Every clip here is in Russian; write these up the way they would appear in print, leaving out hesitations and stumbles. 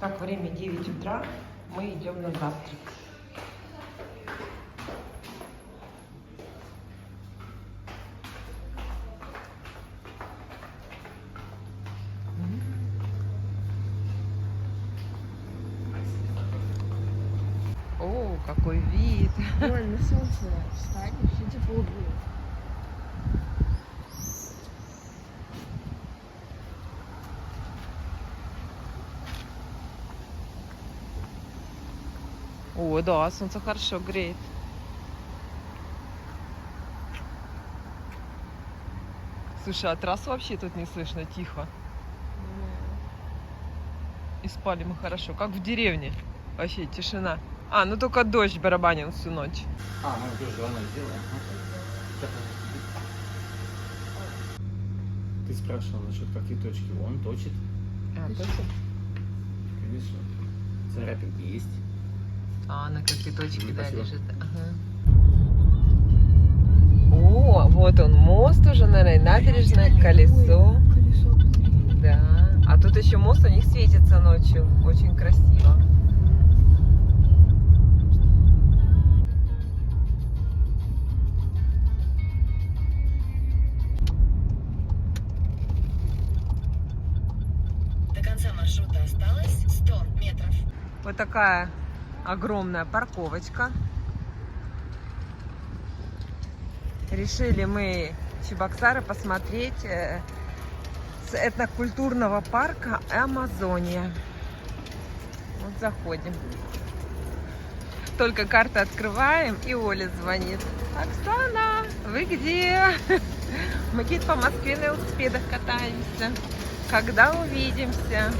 Как время 9 утра, мы идем на завтрак. О, какой вид! Ой, на солнце встань, все тепло будет. О, да, солнце хорошо греет. Слушай, а трасс вообще тут не слышно, тихо. И спали мы хорошо, как в деревне. Вообще тишина. А, ну только дождь барабанил всю ночь. А, ну тоже она сделала. Ты спрашивал насчет какие точки? Он точит. А, точно? Конечно. Царапинки есть. А, на какие точки, да, Спасибо. лежит. Ага. О, вот он мост уже, наверное, набережное, колесо. Колесо. Да. А тут еще мост у них светится ночью. Очень красиво. До конца маршрута осталось 100 метров. Вот такая огромная парковочка. Решили мы Чебоксары посмотреть с этнокультурного парка Амазония. Вот заходим. Только карты открываем, и Оля звонит. Оксана, вы где? Мы где-то по Москве на велосипедах катаемся. Когда увидимся?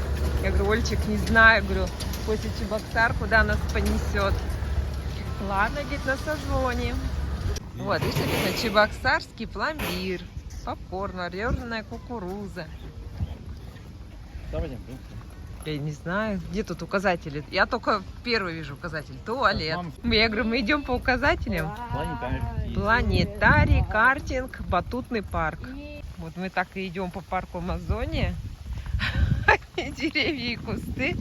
Я говорю, Ольчик, не знаю. Говорю, после Чебоксар куда нас понесет? Ладно, где-то на созвоне. Вот, видите, написано чебоксарский пломбир, попкорн, вареная кукуруза. Давай, Я не знаю, где тут указатели. Я только первый вижу указатель. Туалет. Я говорю, мы идем по указателям. Планетарий. Планетарий, картинг, батутный парк. Вот мы так и идем по парку Амазония. Деревья и кусты.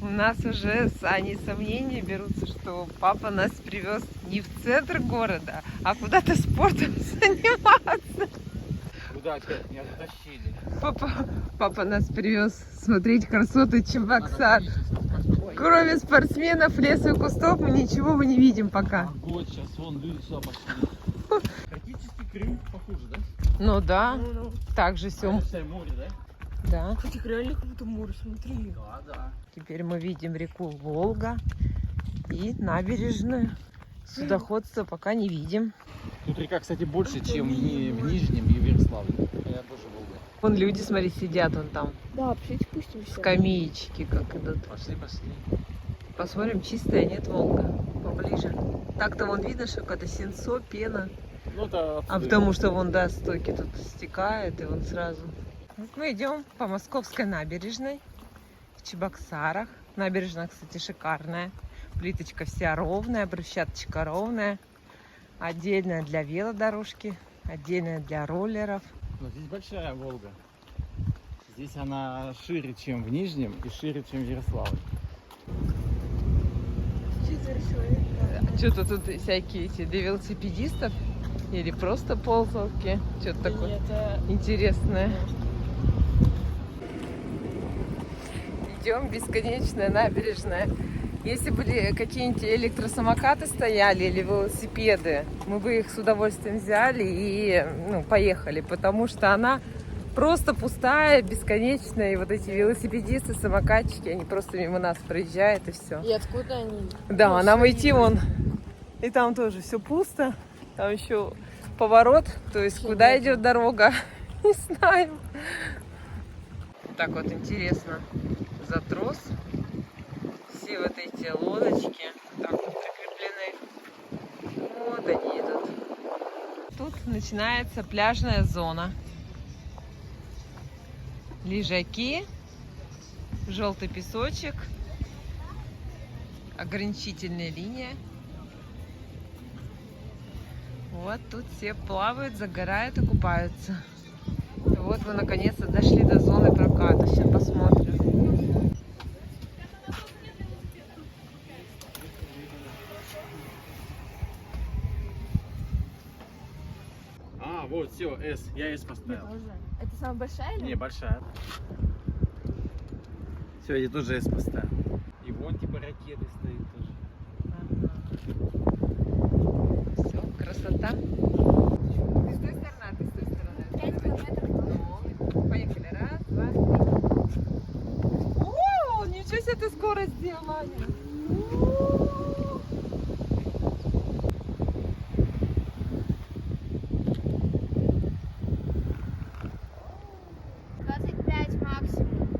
У нас уже с Аней сомнения берутся, что папа нас привез не в центр города, а куда-то спортом заниматься. Куда опять меня затащили? Папа нас привез смотреть красоты Чебоксар. Кроме спортсменов, леса и кустов, мы ничего не видим пока. Год сейчас, вон люди сюда пошли. Практически Крым похоже, да? Ну да, Ну, так же все. Все море, да? Да. хоть реально как будто море, смотри. Да. Теперь мы видим реку Волга и набережную. Судоходство пока не видим. Тут река, кстати, больше, чем в Нижнем и в Ярославле. Я тоже был. Вон люди, смотри, сидят вон там. Да, пошли спустимся. Скамеечки как идут. Пошли. Посмотрим, чистая, нет, Волга. Поближе. Так-то вон видно, что какое-то сенцо, пена. Ну, это А потому что вон, да, стойки тут стекают, и вон сразу. Вот мы идем по Московской набережной в Чебоксарах. Набережная, кстати, шикарная. Плиточка вся ровная, брусчаточка ровная. Отдельная для велодорожки, отдельная для роллеров. Но здесь большая Волга. Здесь она шире, чем в Нижнем, и шире, чем в Ярославле. 4 человека. Что-то тут всякие эти для велосипедистов или просто ползалки. Что-то такое Это... интересное. Идем, бесконечная набережная. Если были какие-нибудь электросамокаты стояли или велосипеды, мы бы их с удовольствием взяли и поехали, потому что она просто пустая, бесконечная, и вот эти велосипедисты, самокатчики, они просто мимо нас проезжают и все. И откуда они? Да, Ну, нам всё идти видно. вон, и там тоже все пусто, там еще поворот, то есть куда идет дорога, не знаю. Так вот интересно, за трос все вот эти лодочки так вот прикреплены. Вот они идут. Тут начинается пляжная зона. Лежаки, желтый песочек, ограничительная линия. Вот тут все плавают, загорают и купаются. И вот мы наконец-то дошли до зоны проката. Сейчас посмотрим. Вот, все, S. Я S Я поставил. тоже. Это самая большая или? Не, большая. Все, я тоже S поставил. И вон типа ракеты стоит тоже. Все, красота. Ты с той стороны, а ты с той стороны. 5 километров. Поехали. Раз, два, три. О, ничего себе ты скорость сделала, Аня. 25 максимум.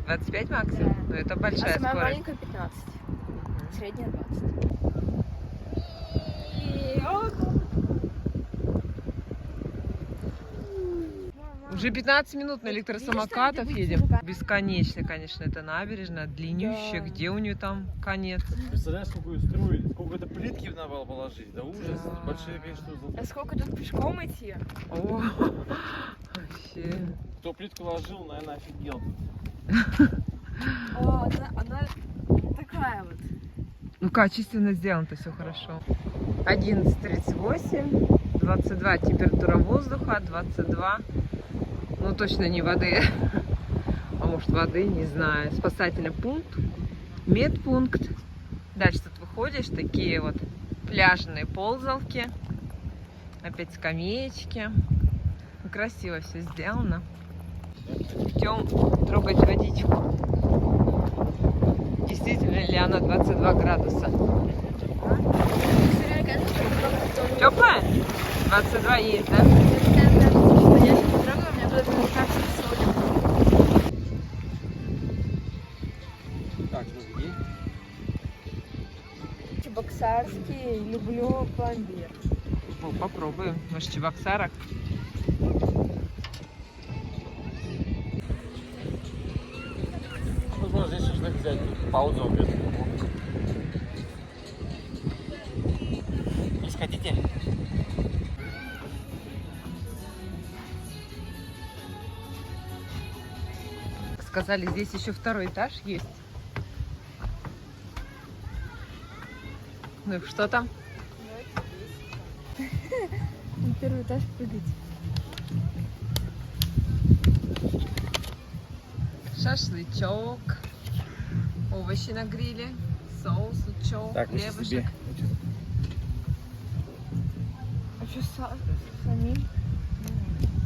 25 максимум? Да. Ну это А большая самая скорость. маленькая 15. Средняя 20. Уже 15 минут на электросамокатах Видишь, там, где едем. будет Бесконечно, конечно, это набережная, длиннющая. Да. Где у нее там конец? Представляешь, сколько ее строили? Сколько это плитки надо было положить? Да ужас. Да. Большие, конечно, А сколько тут пешком идти? О, вообще. Кто плитку ложил, наверное, офигел. О, она такая вот. Ну, качественно сделано-то все хорошо. 11:38, 22 температура воздуха, 22, ну точно не воды, а может воды, не знаю. Спасательный пункт, медпункт. Дальше тут выходишь, такие вот пляжные ползалки, опять скамеечки. Ну, красиво все сделано. Идем трогать водичку. Действительно ли она 22 градуса? Теплая? 22 есть, да? Так, ну где? Чебоксарский, люблю пломбир. Ну, попробуем. Может, в Чебоксарах? Возможно, здесь шашлык взять. Паузу обед. Есть хотите? Сказали, здесь еще второй этаж есть. Ну и что там? На первый этаж прыгать. Шашлычок, овощи на гриле, соус, лучок, Так, лучше хлебушек. себе. А что самим?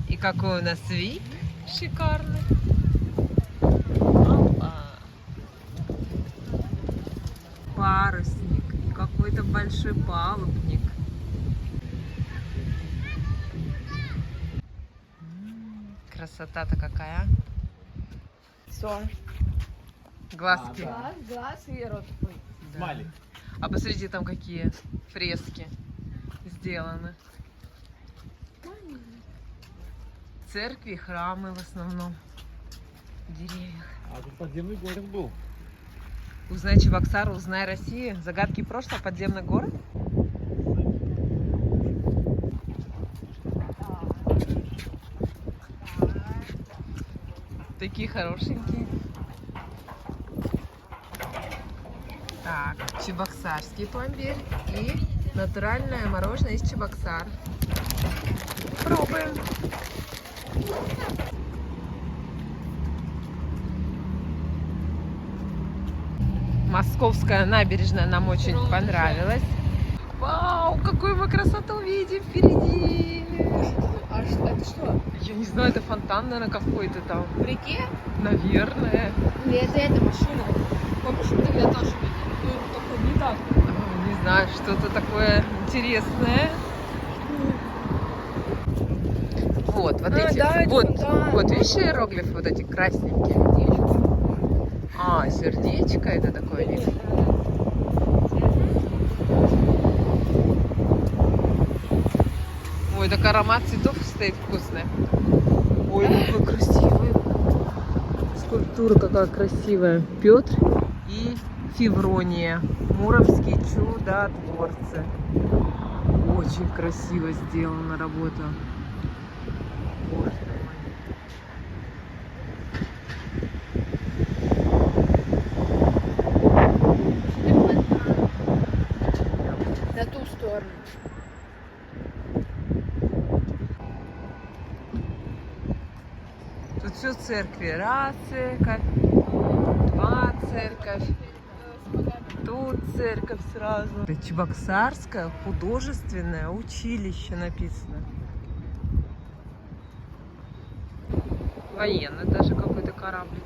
И какой у нас вид шикарный. Опа. Парусник и какой-то большой палубник. Красота-то какая. Все. Глазки. Глаз и рот такой. Да. Смайлик. А посмотрите, там какие фрески сделаны. Церкви, храмы в основном. В деревьях. А тут подземный город был. Узнай Чебоксар, узнай Россию. Загадки прошлого, подземный город. Такие хорошенькие. Так, чебоксарский пломбир и натуральное мороженое из Чебоксар. Пробуем. Московская набережная нам очень понравилась. Вау, какую мы красоту видим впереди. А это что? Я не знаю, это фонтан, наверное, какой-то там. В реке? Наверное. Или это эта машина? Помнишь, мы тогда тоже видели? Ну, только не так. Не знаю, что-то такое интересное. Вот эти. да, это фонтан. Вот, видишь, иероглифы вот эти красненькие. А, сердечко это такое. Нет? Ой, так аромат цветов стоит вкусный. Ой, какой красивый. Скульптура какая красивая. Петр и Феврония. Муромские чудотворцы. Очень красиво сделана работа. Боже мой. На ту сторону. Еще церкви. Раз церковь, два церковь. Тут церковь сразу. Это Чебоксарское художественное училище написано. Военный даже какой-то кораблик.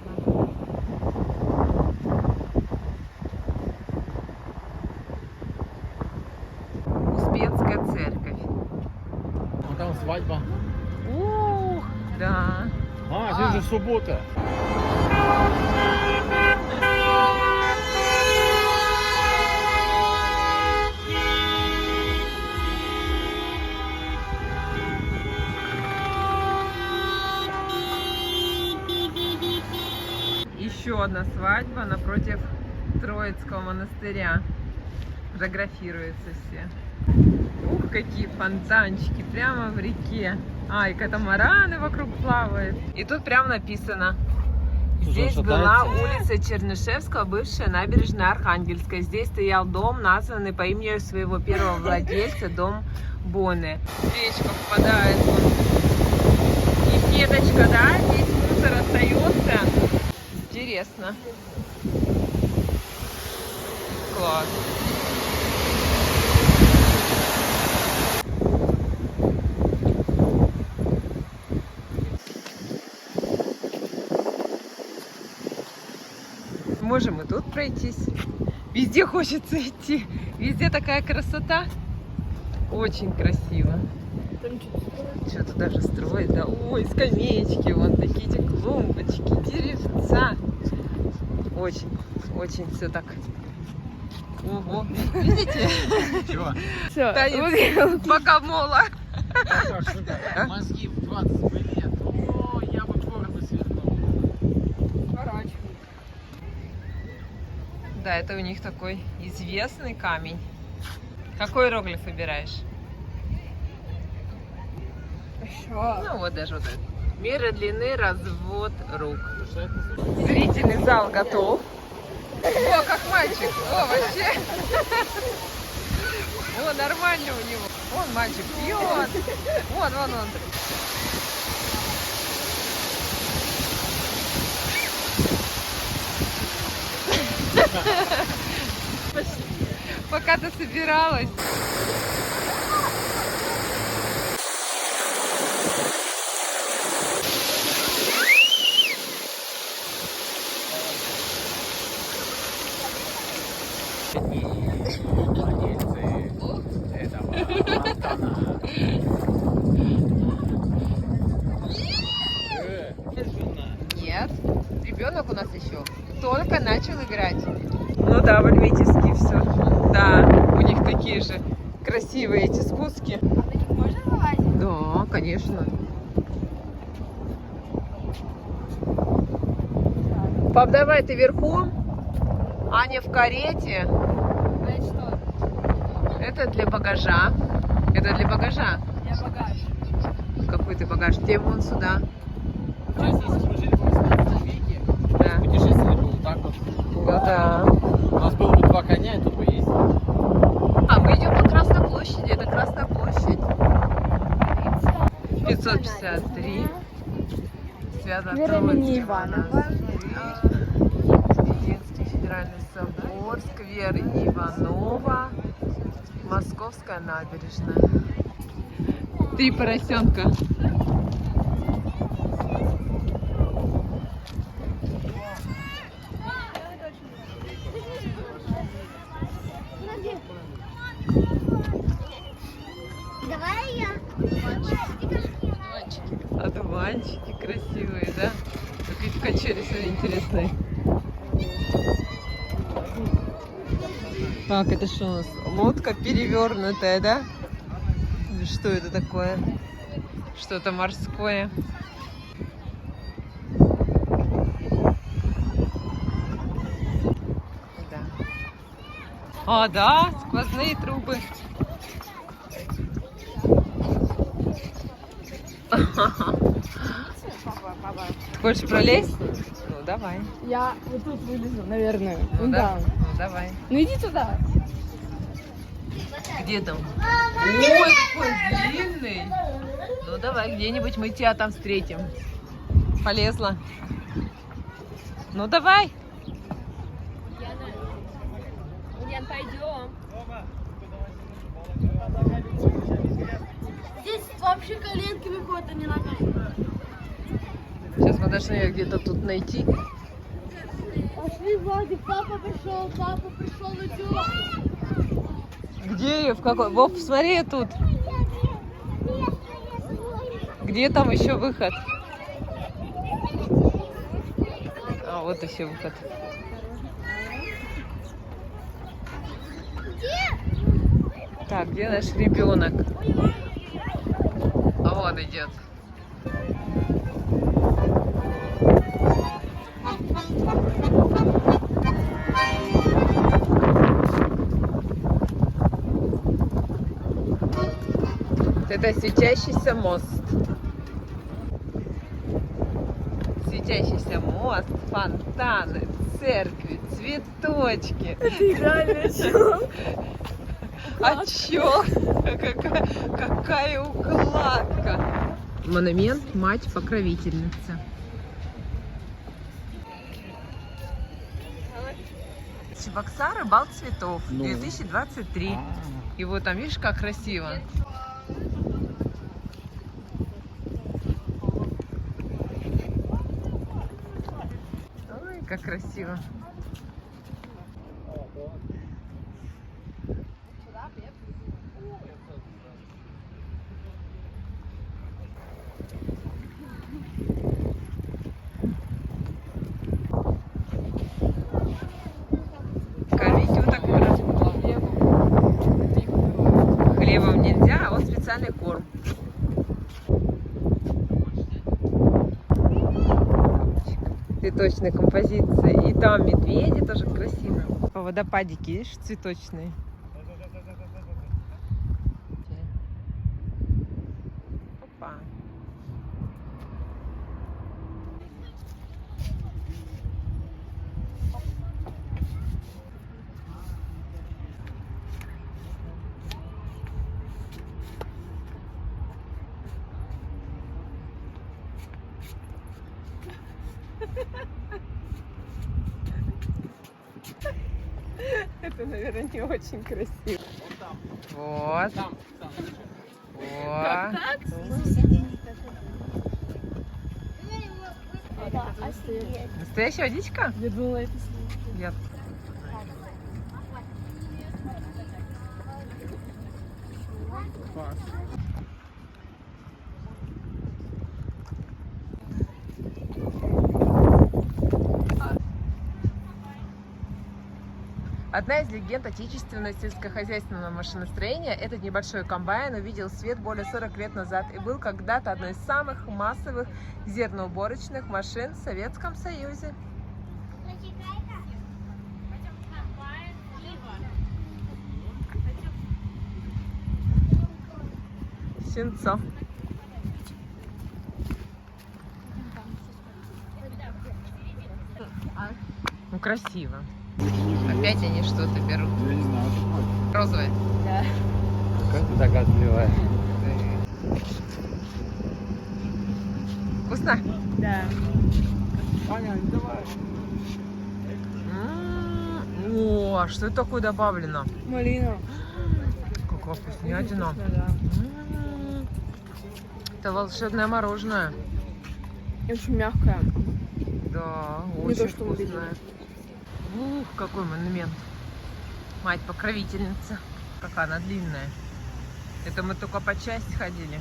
Успенская церковь. Ну там свадьба. Ух, да. Сегодня же суббота. Еще одна свадьба напротив Троицкого монастыря. Фотографируются все. Ух, какие фонтанчики прямо в реке. И катамараны вокруг плавают. И тут прям написано: здесь была улица Чернышевского, бывшая набережная Архангельская. Здесь стоял дом, названный по имени своего первого владельца, дом Боне. Речка впадает. И сеточка, да, здесь мусор остается. Интересно. Класс. Можем и тут пройтись. Везде хочется идти. Везде такая красота. Очень красиво. Что-то даже строят, да. Ой, скамеечки, вон такие эти клумбочки, деревца. Очень, очень все так. Ого, видите? Чего? Все, Танец богомола. Мозги в 20 лет. О, я бы бороду свернул. Да, это у них такой известный камень. Какой иероглиф выбираешь? Ну вот даже вот этот. Меры длины, развод рук. Зрительный зал готов. О, как мальчик. О, вообще. О, нормально у него. Вон мальчик пьет. Вон. Пока ты собиралась. Нет, ребенок у нас еще только начал играть. Ну да, в Альметьевске все. Да, у них такие же красивые эти спуски. А на них можно залазить? Да, конечно. Пап, давай ты верхом, Аня в карете. Это что? Это для багажа. Это для багажа. Я багаж. Какой ты багаж? Где вон сюда? Если мы жили в 18 веке, Да. путешествовали бы вот так вот. Ну да. У нас было бы 2 коня, и тут бы ездили. Мы идем по Красной площади. Это Красная площадь. 553. Имени Иванова. Веденский федеральный собор, сквер Иванова, Московская набережная. 3 поросенка. Давай я. Одуванчики красивые, да? Такие качели сегодня интересные. Так, это что у нас? Лодка перевернутая, да? Или что это такое? Что-то морское. Да. Да, сквозные трубы. Хочешь пролезть? Ну, давай. Я вот тут вылезу, наверное. Ну, да. Ну, давай. Ну иди туда. Где там? Ой, какой длинный. Ну, давай, где-нибудь мы тебя там встретим. Полезла. Ну давай. Ян, пойдем. Здесь вообще коленки выходят, а не ногами. Сейчас подожди, я где-то тут найти. Пошли, Владик, папа пришел, идем. Где ее? В какой? Вов, смотри тут. Где там еще выход? А, вот еще выход. Так, где наш ребенок? А вот идет. Это светящийся мост. Светящийся мост, фонтаны, церкви, цветочки. Это идеальный чел. А чё? Какая укладка. Монумент мать-покровительница. Чебоксары, бал цветов, Ну. 2023. И вот там, видишь, как красиво. Ой, как красиво. Кормить уток хлебом нельзя, а вот специальный корм. Цветочные композиции. И там медведи тоже красиво. По водопадике, видишь, цветочные. Опа. Это, наверное, не очень красиво. Вот. Там. Вот. Настоящая водичка? Я думала, это Я... Одна из легенд отечественного сельскохозяйственного машиностроения, этот небольшой комбайн увидел свет более 40 лет назад и был когда-то одной из самых массовых зерноуборочных машин в Советском Союзе. Сенцо. Ну, красиво. Опять они что-то берут. Я не знаю, что хочешь. Розовое. Да. Какая ты догадливая. Вкусно? Да. Аня, давай. О, а что это такое добавлено? Малина. Какая вкуснятина. Да. Это волшебное мороженое. Очень мягкая. Да, Не очень то, что мы вкусное. Ух, какой монумент. Мать-покровительница. Какая она длинная. Это мы только по части ходили.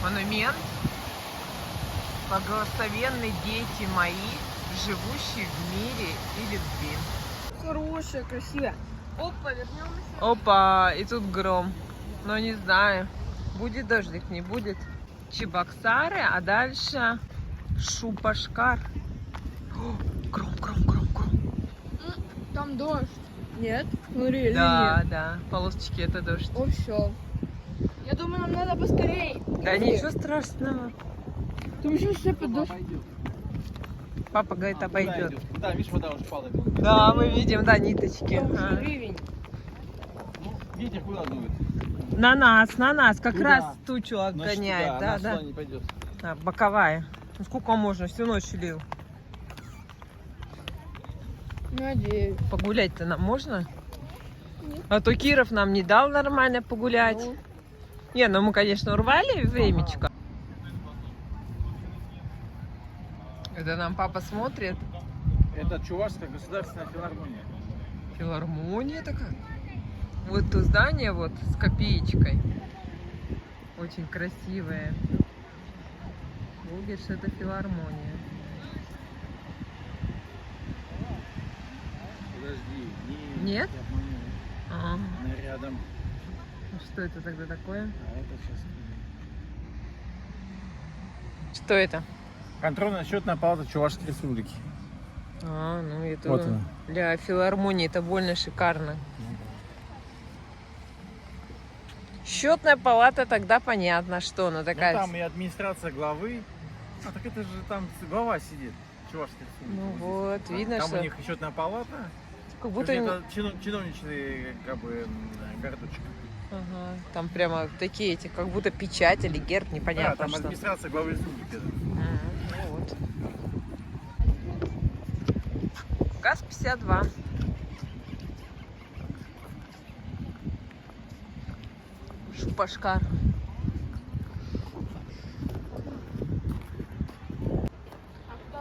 Монумент. Благословенны дети мои, живущие в мире и любви. Хорошая, красивая. Опа, вернемся. Опа, и тут гром. Но не знаю, будет дождик, не будет. Чебоксары, а дальше Шупашкар. О, гром. Там дождь. Нет? Смотри, Да, да, полосочки это дождь. О, все. Я думаю, нам надо поскорей. Да ничего страшного. Там еще сыпет дождь. Папа говорит, Куда обойдет. идет? Да, видишь, вода уже падает. Да, мы видим, да, ниточки. А. Ну, ветер куда дует? На нас, как Туда. раз тучу Значит, отгоняет, туда, да, она да. сюда не пойдет. А, боковая. Ну сколько можно, всю ночь лил. Надеюсь. Погулять-то нам можно? А то Киров нам не дал нормально погулять. Ну. Не, ну мы, конечно, урвали времечко. Это нам папа смотрит. Это Чувашская государственная филармония. Филармония такая. Вот то здание вот с копеечкой. Очень красивое. Видишь, это филармония. Подожди. Нет? я обманул. А, Она рядом. ну что это тогда такое? А это сейчас. Что это? Контрольно-счетная палата Чувашской республики. А, ну это Вот она. для филармонии это больно шикарно. Счетная палата, тогда понятно, что она Ну, такая. там и администрация главы. А так это же там глава сидит. Чувашской республики. Ну здесь. вот, видно, Там что у них счетная палата. как Будто будто это чиновничный как бы городочек. ага, там прямо такие эти, как будто печать или герб, Да, непонятно там что. администрация главы республики. Да. Ну вот. ГАЗ-52. Шупашкар.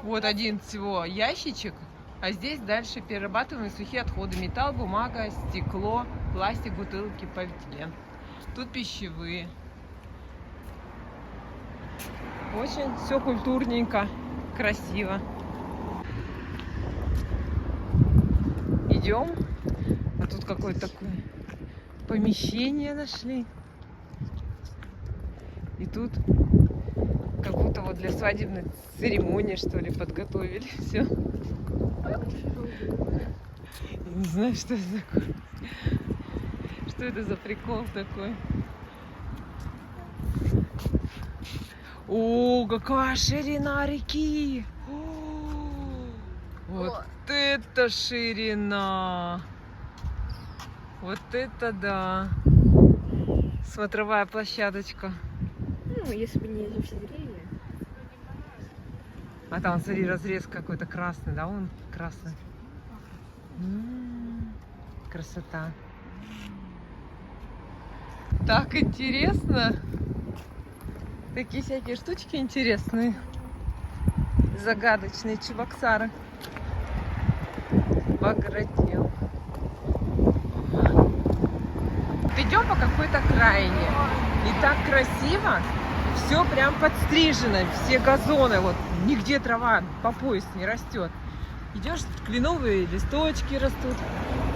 Вот один всего ящичек, а здесь дальше перерабатываемые сухие отходы. Металл, бумага, стекло, пластик, бутылки, полиэтилен. Тут пищевые. Очень все культурненько, красиво. Идем. А тут какое-то такое помещение нашли. И тут как будто вот для свадебной церемонии, что ли, подготовили все. Я не знаю, что это такое. Что это за прикол такой? О, какая ширина реки! О, вот это ширина! Вот это да! Смотровая площадочка. Ну, если бы не эти все деревья. А там, смотри, разрез какой-то красный, да? Он красный. Красота. Так интересно. Такие всякие штучки интересные. Загадочные чебоксары. Багратион. Идем по какой-то крайне. И так красиво. Все прям подстрижено. Все газоны. Вот нигде трава по пояс не растет. Идешь, кленовые листочки растут.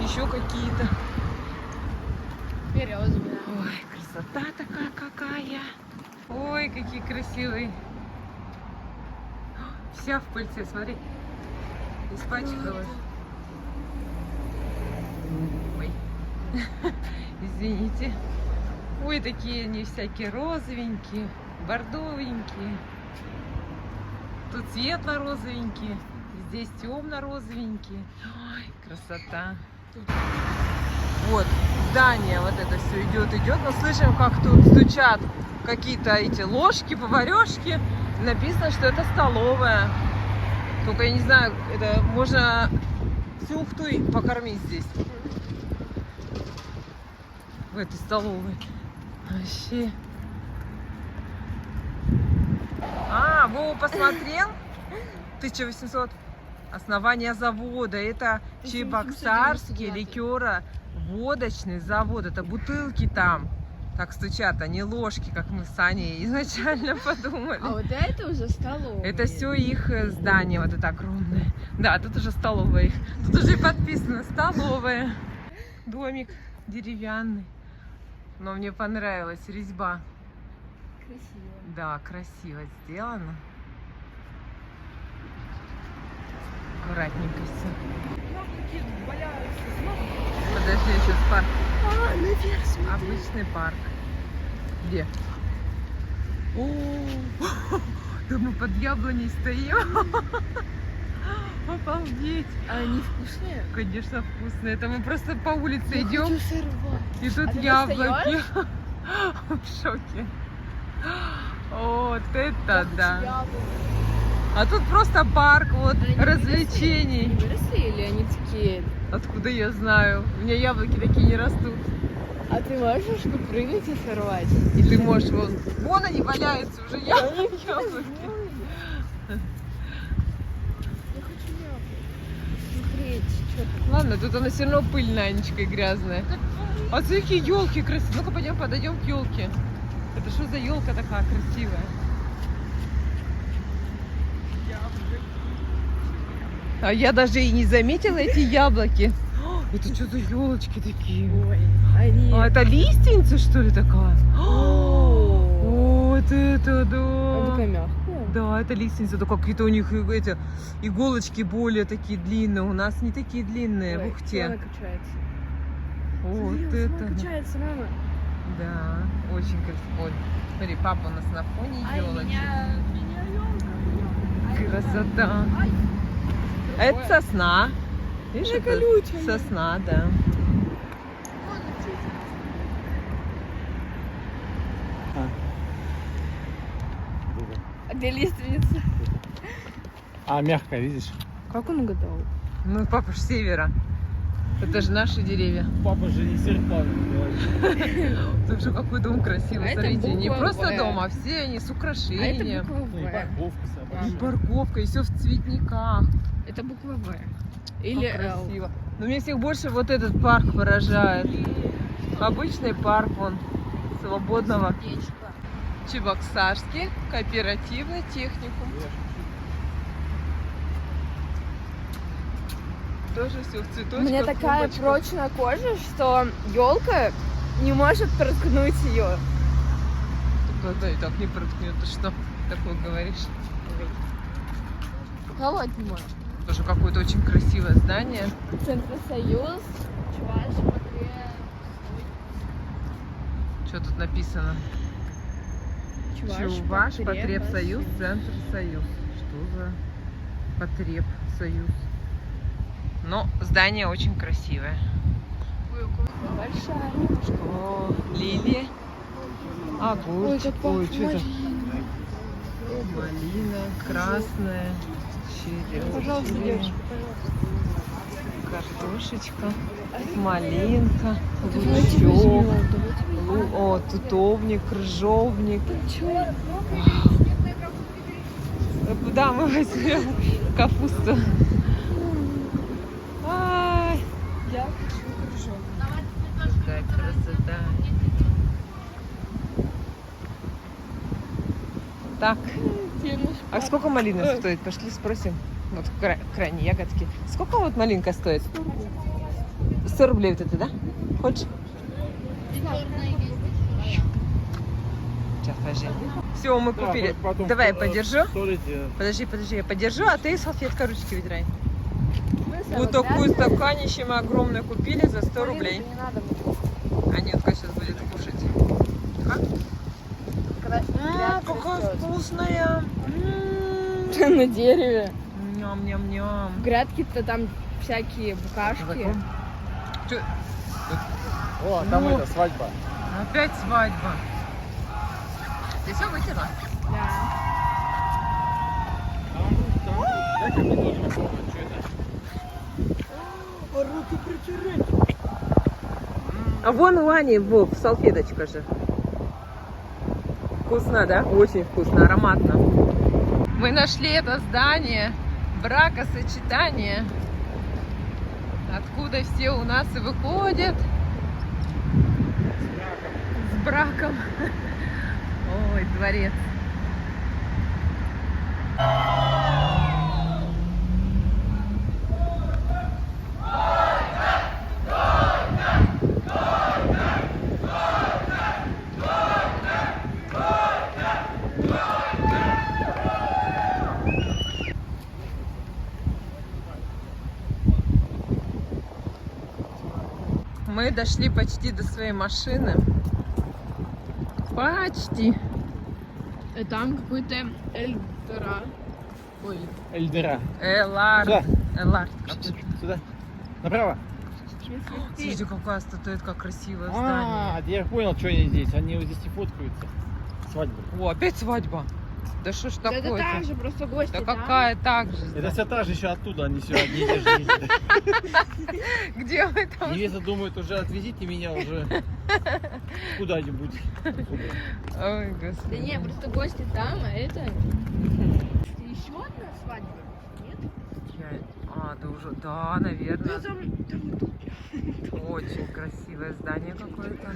Еще какие-то. Березовые. Ой, красота такая какая. Ой, какие красивые. Вся в пыльце, смотри. Испачкалась. Ой. Извините. Ой, такие они всякие розовенькие, бордовенькие. Тут светло-розовенькие, здесь темно-розовенькие. Ой, красота. Вот, здание вот это все идет. Но слышим, как тут стучат какие-то эти ложки, поварешки. Написано, что это столовая. Только я не знаю, это можно всю Ухту покормить здесь. В этой столовой. Вообще. А, Вова посмотрел? 1800. Основание завода. Это Чебоксарский ликеро-водочный завод. Это бутылки там. Так стучат, а не ложки, как мы с Аней изначально подумали. А вот это уже столовая. Это все их здание, вот это огромное. Да, тут уже столовая. Тут уже подписано столовая. Домик деревянный. Но мне понравилась резьба. Красиво. Да, красиво сделано. Аккуратненько все. Подожди, сейчас парк. А, наверх смотри. Обычный парк. Где? О, да мы под яблоней стоим. Обалдеть. А они вкусные? Конечно, вкусные. Это мы просто по улице Я идем, хочу сорвать. и тут А ты яблоки. В шоке. Вот это да. А тут просто парк, вот, развлечений. Они выросли или они такие? Откуда я знаю? У меня яблоки такие не растут. А ты можешь прыгнуть и сорвать? И ты можешь, вон они валяются уже, яблоки. Я хочу яблоко. Смотреть, что там. Ладно, тут она все равно пыльная, Анечка, и грязная. А смотри, какие елки красивые. Ну-ка, пойдем, подойдем к елке. Это что за елка такая красивая? А я даже и не заметила эти яблоки. О, это что за елочки такие? Ой, они... А это лиственница, что ли, такая? О, Вот это она да! такая мягкая. Да, это лиственница, только какие-то у них эти иголочки более такие длинные. У нас не такие длинные в Ой, Ухте. она качается. Вот Смотри, это. она качается, мама. Да, очень красиво. Ой, смотри, папа у нас на фоне елочек. Красота. А это сосна. Видишь, это колючая. сосна, да. А где лиственница? А, мягкая, видишь? Как он угадал? Ну, папа ж с севера. Это же наши деревья. Папа же не серпами говорит. Тут же какой дом красивый, А это смотрите. Не буква просто «В». дом, а все они с А это украшением. буква Ну и В. парковка И собачья. парковка, и все в цветниках. Это буква В. Или Как Л. красиво. Но мне всех больше вот этот парк поражает. Обычный парк, он свободного. Чебоксарский кооперативный техникум. Тоже все в У цветочках. меня такая клубочках. прочная кожа, что елка не может проткнуть ее. Да, и так не проткнет. Ты что такое говоришь? Холодно. Тоже какое-то очень красивое здание. Центросоюз, Чувашия, Что тут написано? Чуваш, Потребсоюз, Центр Союз. Что за Потребсоюз? Но здание очень красивое. Большая. О, лилии, огурчик. Ой, что это? Малина, красная, Пожалуйста, черешня, девочка, картошечка, малинка, Давайте лучок, возьмем. о, тутовник, крыжовник. Да, мы возьмем капусту. Ай, Я хочу крыжовник. какая красота. Так, а сколько малина стоит? Пошли спросим. Вот крайние ягодки. Сколько вот малинка стоит? 100 рублей вот это, да? Хочешь? Сейчас, подожди. Все, мы Да, купили. потом Давай я в подержу. туалете. Подожди, я подержу, а ты салфетка ручки выдирай. Смысл, Вот да? такую стаканище мы огромное купили за 100 рублей. Не надо мне. А Нетка сейчас будет кушать. Как? Когда грядка какая растет. вкусная. На дереве. Ням-ням-ням. В грядке-то там всякие букашки. Чё, О, там О. это, свадьба. опять свадьба. Ты все вытерла? Да. Дай-ка мне тоже попробовать, что это. А вон у Ани, Вов, салфеточка же. Вкусно, да? Очень вкусно, ароматно. Мы нашли это здание бракосочетания, откуда все у нас и выходят с браком. Ой, дворец. Мы дошли почти до своей машины. Почти. И там какой-то Эльдора. Ой. Эльдера. Элар. Да. Ларт. Сюда. Направо. Смотрите, какая статуэтка красивая в А, здании. я понял, что они здесь. Они вот здесь и фоткаются. Свадьба. О, опять свадьба. Да что ж Да это так такое-то? же, просто гости, Да да? какая так же? Это вся та же еще оттуда, они все одни и те же ездят. Где вы там? Невеста думает, уже отвезите меня уже куда-нибудь. Ой, господи. Да не, просто гости там, а это... Еще одна свадьба? Нет? А, да уже, да, наверное. там Очень красивое здание какое-то.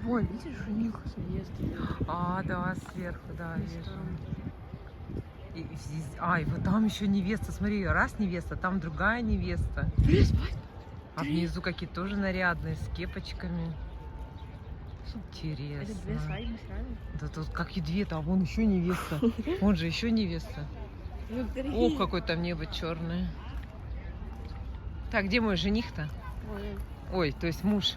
Вон, видишь, жених с невестой. А, да, сверху, да, вижу. И здесь, и вот там еще невеста, смотри, раз невеста, там другая невеста. А внизу какие-то тоже нарядные, с кепочками. Это две Интересно. свадьбы сразу? Да тут как и две-то, а вон еще невеста. Вон же еще невеста. Ох, какое там небо черное. Так, где мой жених-то? Ой, то есть муж.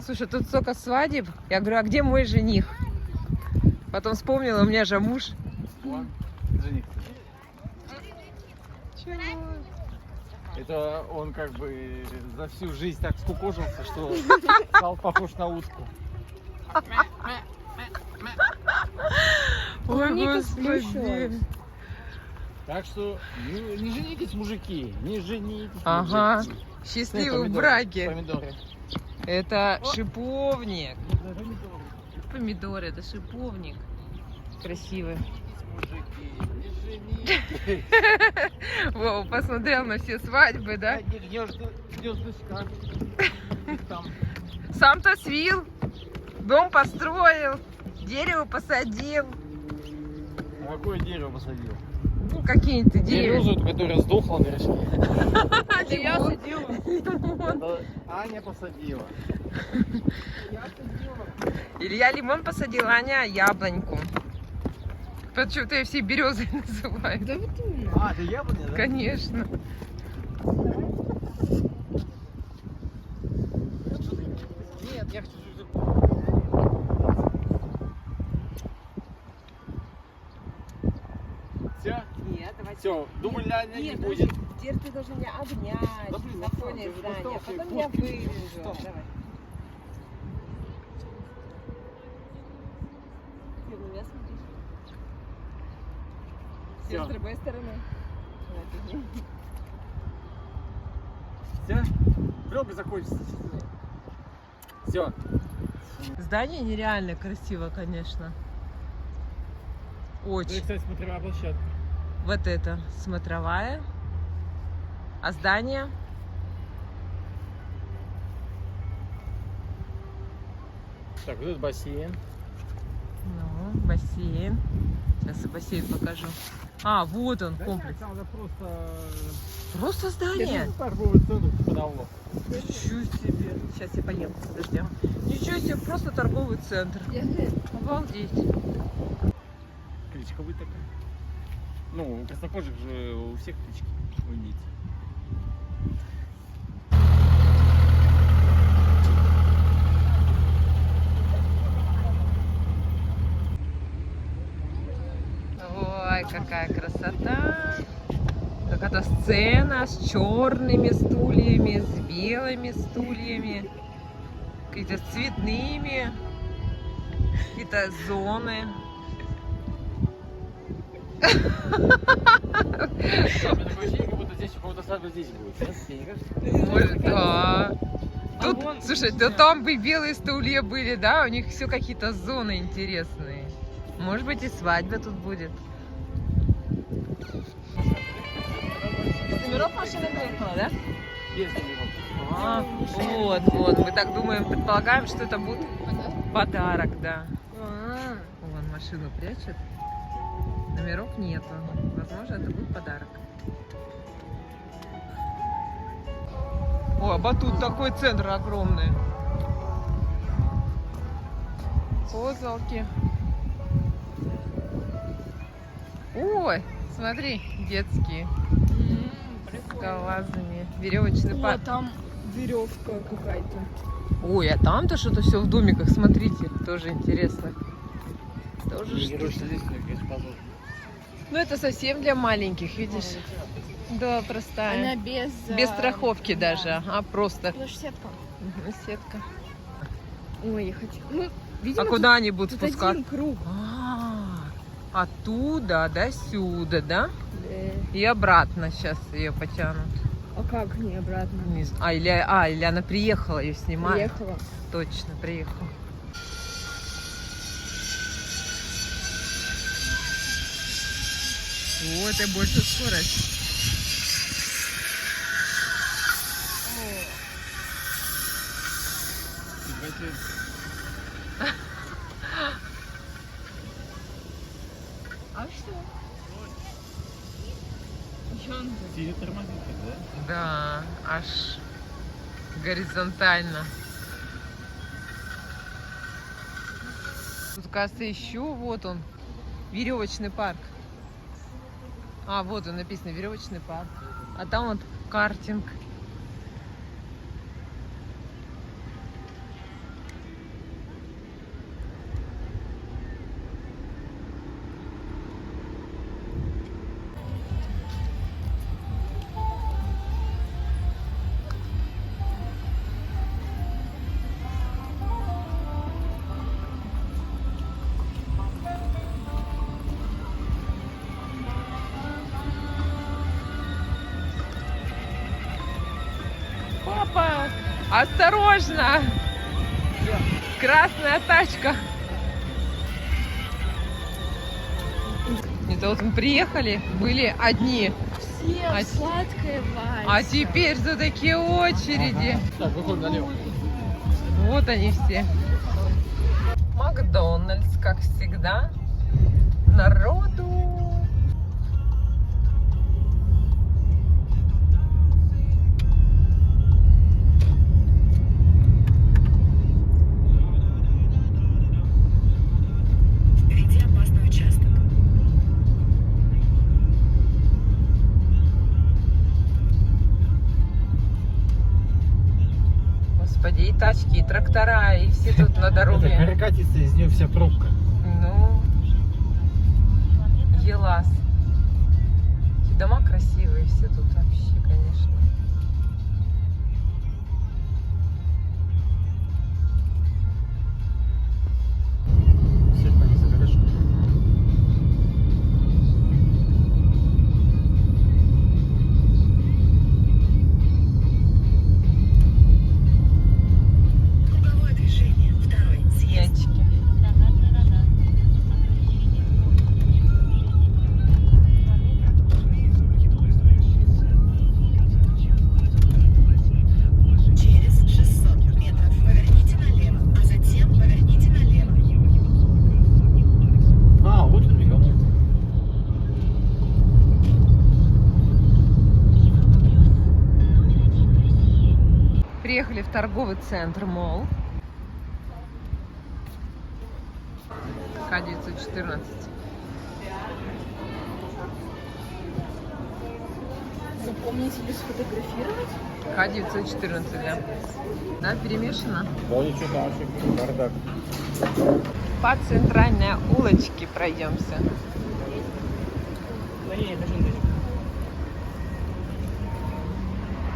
Слушай, тут столько свадеб. Я говорю, а где мой жених? Потом вспомнила, у меня же муж. Вон, жених. Это он как бы за всю жизнь так скукожился, что стал похож на утку. Ой, Ника господи. сплющилась. Так что не женитесь, мужики, не женитесь. Ага. мужики. Счастливы в Помидоры, браке. Помидоры. Это шиповник. Помидоры, это шиповник. Красивый. Мужики, не женитесь. Вова посмотрел на все свадьбы, да? Гнездышка. Там. Сам-то свил, дом построил, дерево посадил. А какое дерево посадил? Ну, какие-то деревья. Березу, которая сдохла, наверное. Это я садила. Это Аня посадила. Илья лимон посадил, Аня яблоньку. Почему-то ее все березы называют. Да вот именно. А, это яблоня, да? Конечно. Нет, я хочу жить. Все? Нет, давайте. Все, дубль Аня не будет. Теперь ты должен меня обнять Да, блин, на фоне ты же здания, устал, потом ты я устал. вырежу. Устал. Давай. Ты на меня смотришь? Всё. С другой стороны. Все? Пленка закончится. Все. Здание нереально красиво, конечно. Это, Очень. кстати, смотровая площадка. Вот это смотровая. А здание? Так, вот это бассейн. Ну, бассейн. Сейчас и бассейн покажу. А, вот он, комплекс. Там просто Просто здание. торговый центр типа того. Ничего себе. Сейчас я поем, подожди. Ничего себе, просто торговый центр. Обалдеть. Кличка вы такая. Ну, у краснокожих же у всех клички. У индийцев. Ой, какая красота. Какая-то сцена с черными стульями, с белыми стульями, какие-то с цветными, какие-то зоны. У меня такое ощущение, как будто здесь у кого-то свадьба здесь будет. Нет? Тебе не кажется? Может, да. Тут, слушай, да там бы белые стулья были, да? У них все какие-то зоны интересные. Может быть, и свадьба тут будет. Номеров машина приехала, да? Без номеров. А, вот. Мы так думаем, предполагаем, что это будет подарок, да. Вон машину прячет. Номеров нету. Возможно, это будет подарок. О, а батут такой центр огромный. Козалки. Ой, смотри, детские. С лазами. Веревочный О, парк. там веревка какая-то. Ой, а там-то что-то все в домиках, смотрите, тоже интересно. Тоже что-то. Ну это совсем для маленьких, видишь? Да, простая. Она без... Без страховки да. даже, а просто. Потому что сетка. Сетка. Ой, я хочу... Мы, А видимо, куда они будут тут спускаться? один круг. Оттуда до сюда, да? Да. И обратно сейчас ее потянут. А как не обратно? Не знаю. Или она приехала, ее снимает. Приехала. Точно, приехала. Вот и больше скорость. А что? Еще он тут. Синий тормозит, да? Да, аж горизонтально. Тут, кажется, еще вот он, веревочный парк. А, вот он написано, веревочный парк. А там вот картинг. Папа, осторожно! Красная тачка. Это вот мы приехали, были одни, Все А- сладкое а Вася. теперь за такие очереди. Так, выходим налево. Вот они все. Макдональдс, как всегда. Народу. Впереди опасный участок. Господи, и тачки, и трактора, и все тут на дороге. Перекатится из нее вся пробка. Ну, елас. Эти дома красивые все тут вообще, конечно. Все так хорошо. Круговое движение. Второй съезд. Ячки. Через 600 метров поверните налево, а затем поверните налево. А, вот он бегал. Приехали в торговый центр Мол. К-914. Запомните ли сфотографировать? К-914, да. Да, перемешано. Да, ничего там вообще бардак. По центральной улочке пройдемся.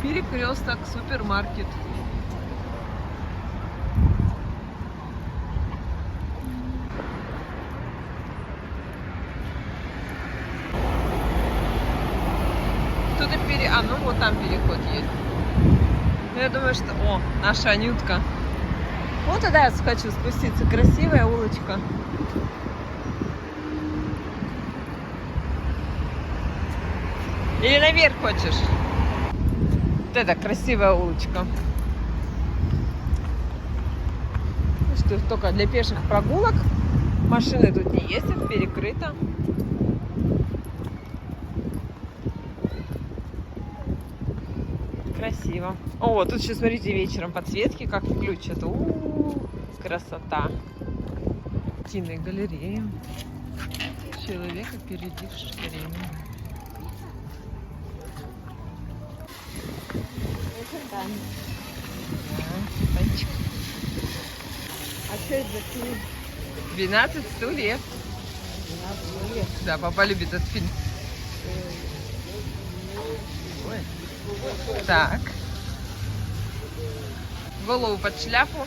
Перекресток, супермаркет. Тут и А, ну вот там переход есть. Я думаю, что... О, наша Анютка. Вот туда я хочу спуститься. Красивая улочка. Или наверх хочешь? Вот это красивая улочка. Что только для пеших прогулок. Машины тут не ездят, перекрыто. Красиво. О, тут еще, смотрите, вечером подсветки как включат. У-у-у, красота. Картинная галерея. Человек, опередивший время. Танчик. А что это за фильм? 12 стульев. Да, папа любит этот фильм. Так. Голову под шляпу.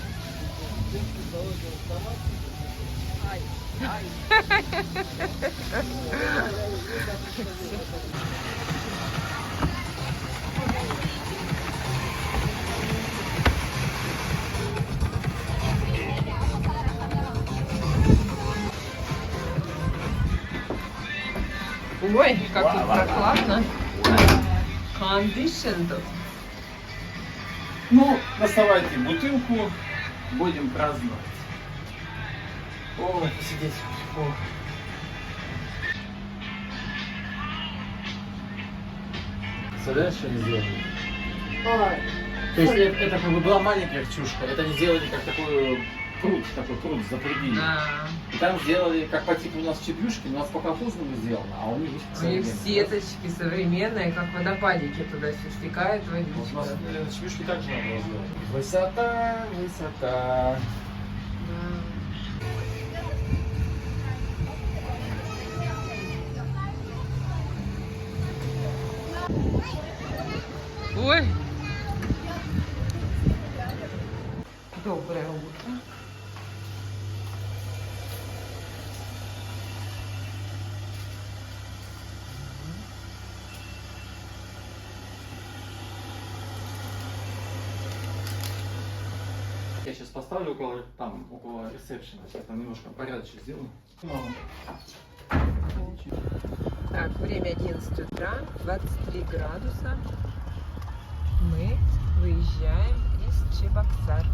Ой, как тут прохладно. Кондишн тут. Ну, доставайте бутылку, будем праздновать. О, посидеть. О. Представляешь, что они сделали? То есть это как бы была маленькая чушка, это они сделали как такой пруд запрудили. Да. И там сделали, как по типу у нас чебюшки, но у нас по колхозному сделано, а у них У них сеточки современные, как водопадики туда все стекает Вот у нас водичка. чебюшки также надо было сделать. Высота, высота. Ой. Доброе утро. Я сейчас поставлю около ресепшена, сейчас там немножко порядочек сделаю. Так, время 11 утра, 23 градуса. Мы выезжаем из Чебоксар.